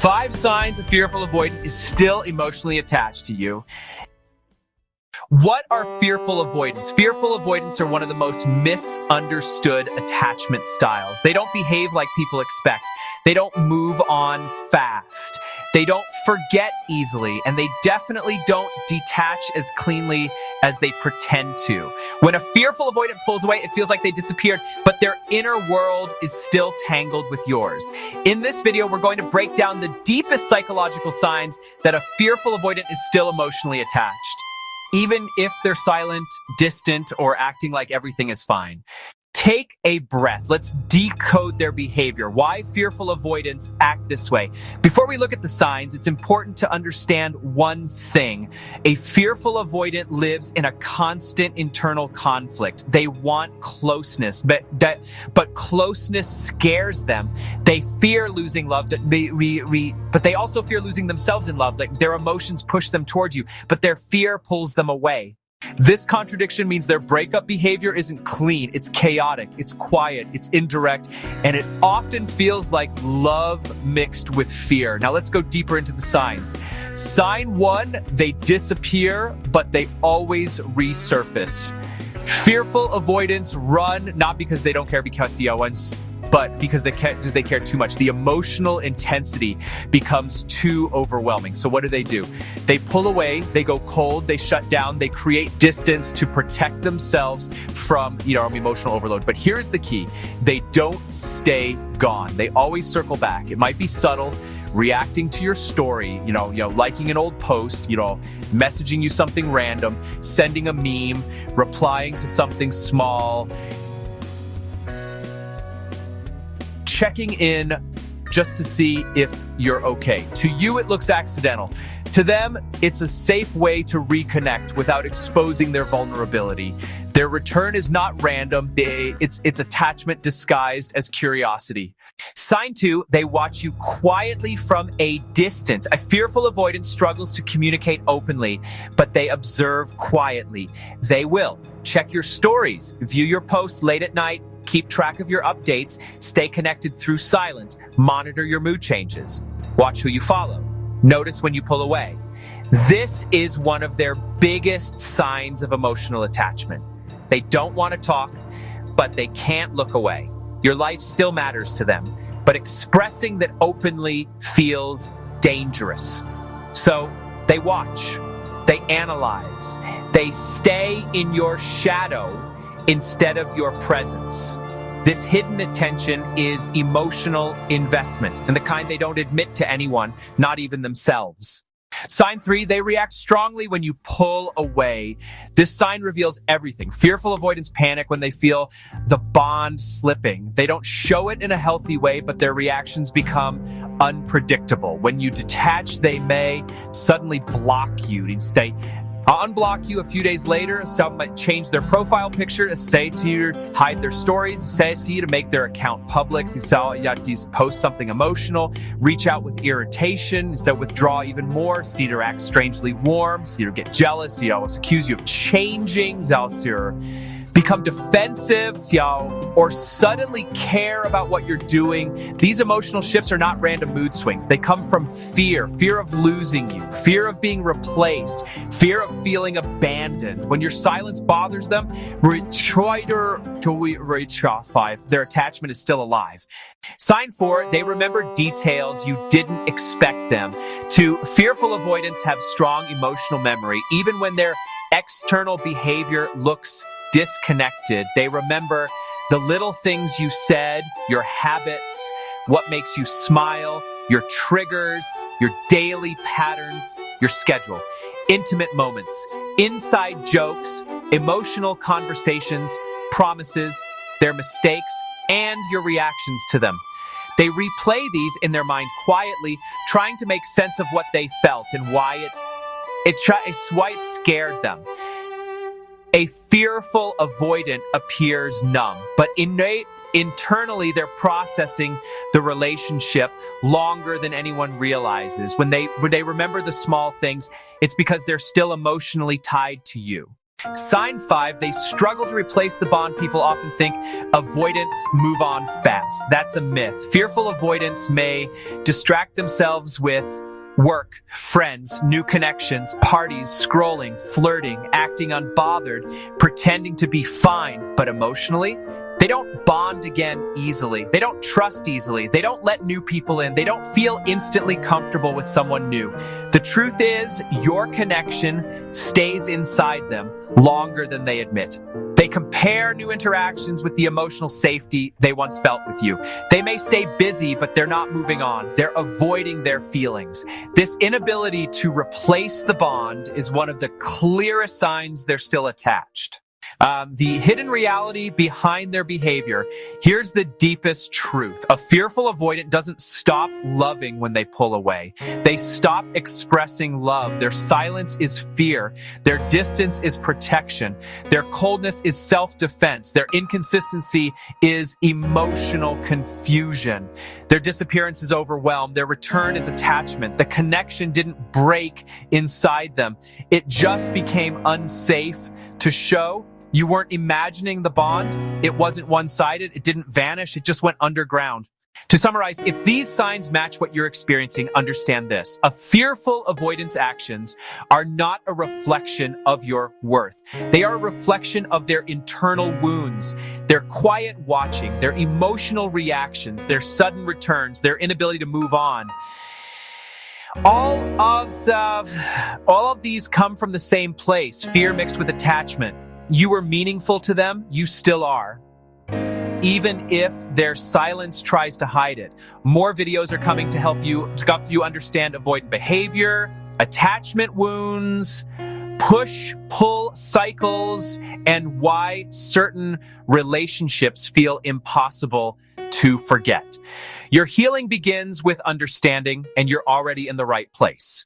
5 signs a fearful avoidant is still emotionally attached to you. What are fearful avoidants? Fearful avoidants are one of the most misunderstood attachment styles. They don't behave like people expect. They don't move on fast. They don't forget easily, and they definitely don't detach as cleanly as they pretend to. When a fearful avoidant pulls away, it feels like they disappeared, but their inner world is still tangled with yours. In this video, we're going to break down the deepest psychological signs that a fearful avoidant is still emotionally attached, even if they're silent, distant, or acting like everything is fine. Take a breath. Let's decode their behavior. Why fearful avoidants act this way? Before we look at the signs, it's important to understand one thing. A fearful avoidant lives in a constant internal conflict. They want closeness, but closeness scares them. They fear losing love, but they also fear losing themselves in love. Like their emotions push them towards you, but their fear pulls them away. This contradiction means their breakup behavior isn't clean, it's chaotic, it's quiet, it's indirect, and it often feels like love mixed with fear. Now let's go deeper into the signs. Sign 1, they disappear, but they always resurface. Fearful avoidants run not because they don't care, but because they care too much. The emotional intensity becomes too overwhelming. So what do? They pull away, they go cold, they shut down, they create distance to protect themselves from emotional overload. But here's the key. They don't stay gone. They always circle back. It might be subtle, reacting to your story, liking an old post, messaging you something random, sending a meme, replying to something small, checking in just to see if you're okay. To you, it looks accidental. To them, it's a safe way to reconnect without exposing their vulnerability. Their return is not random. It's attachment disguised as curiosity. Sign 2, they watch you quietly from a distance. A fearful avoidant struggles to communicate openly, but they observe quietly. They will check your stories, view your posts late at night, keep track of your updates, stay connected through silence, monitor your mood changes, watch who you follow, notice when you pull away. This is one of their biggest signs of emotional attachment. They don't want to talk, but they can't look away. Your life still matters to them, but expressing that openly feels dangerous. So they watch, they analyze, they stay in your shadow instead of your presence. This hidden attention is emotional investment, and the kind they don't admit to anyone, not even themselves. Sign 3, they react strongly when you pull away. This sign reveals everything. Fearful avoidants panic when they feel the bond slipping. They don't show it in a healthy way, but their reactions become unpredictable. When you detach, they may suddenly block you. Instead, unblock you a few days later. Some might change their profile picture to say to you, hide their stories, say to you to make their account public. Post something emotional, reach out with irritation, so withdraw even more, see to act strangely warm, see to get jealous, accuse you of changing, become defensive, or suddenly care about what you're doing. These emotional shifts are not random mood swings. They come from fear of losing you, fear of being replaced, fear of feeling abandoned. When your silence bothers them, their attachment is still alive. Sign 4, they remember details you didn't expect them to. Fearful avoidants have strong emotional memory, even when their external behavior looks disconnected. They remember the little things you said, your habits, what makes you smile, your triggers, your daily patterns, your schedule, intimate moments, inside jokes, emotional conversations, promises, their mistakes, and your reactions to them. They replay these in their mind quietly, trying to make sense of what they felt and why it scared them. A fearful avoidant appears numb, but internally they're processing the relationship longer than anyone realizes. When they remember the small things, it's because they're still emotionally tied to you. Sign 5, they struggle to replace the bond. People often think avoidants move on fast. That's a myth. Fearful avoidants may distract themselves with work, friends, new connections, parties, scrolling, flirting, acting unbothered, pretending to be fine, but emotionally, they don't bond again easily. They don't trust easily. They don't let new people in. They don't feel instantly comfortable with someone new. The truth is, your connection stays inside them longer than they admit. They compare new interactions with the emotional safety they once felt with you. They may stay busy, but they're not moving on. They're avoiding their feelings. This inability to replace the bond is one of the clearest signs they're still attached. The hidden reality behind their behavior. Here's the deepest truth. A fearful avoidant doesn't stop loving when they pull away. They stop expressing love. Their silence is fear. Their distance is protection. Their coldness is self-defense. Their inconsistency is emotional confusion. Their disappearance is overwhelm. Their return is attachment. The connection didn't break inside them. It just became unsafe to show. You weren't imagining the bond. It wasn't one-sided. It didn't vanish. It just went underground. To summarize, if these signs match what you're experiencing, understand this. A fearful avoidance actions are not a reflection of your worth. They are a reflection of their internal wounds, their quiet watching, their emotional reactions, their sudden returns, their inability to move on. All of these come from the same place, fear mixed with attachment. You were meaningful to them, you still are. Even if their silence tries to hide it. More videos are coming to help you understand avoidant behavior, attachment wounds, push-pull cycles, and why certain relationships feel impossible to forget. Your healing begins with understanding, and you're already in the right place.